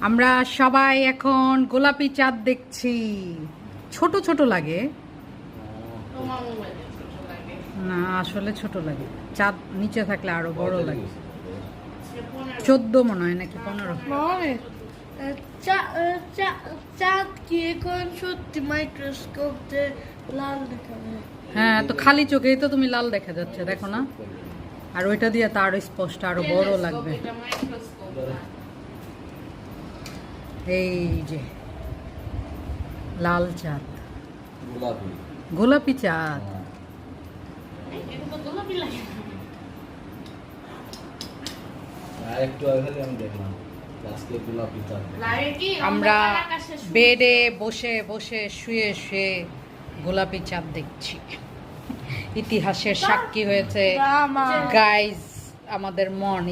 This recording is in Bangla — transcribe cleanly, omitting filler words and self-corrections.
আমরা সবাই এখন গোলাপি চাঁদ দেখছি। ছোট ছোট লাগে না, আসলে ছোট লাগে। চাঁদ নিচে থাকলে আরো বড় লাগে। 14 মনে হয় নাকি 15। চাঁদ কি এখন সত্যি মাইক্রোস্কোপ দিয়ে লাল দেখা যায়? হ্যাঁ, তো খালি চোখেই তো তুমি লাল দেখা যাচ্ছে, দেখো না? আর ওইটা দিয়ে তো আরো স্পষ্ট, আরো বড় লাগবে। এই যে লাল চাঁদ, গোলাপি চাঁদ। আমরা বেডে বসে বসে শুয়ে শুয়ে গোলাপি চাঁদ দেখছি। ইতিহাসের সাক্ষী হয়েছে গাইজ আমাদের মন।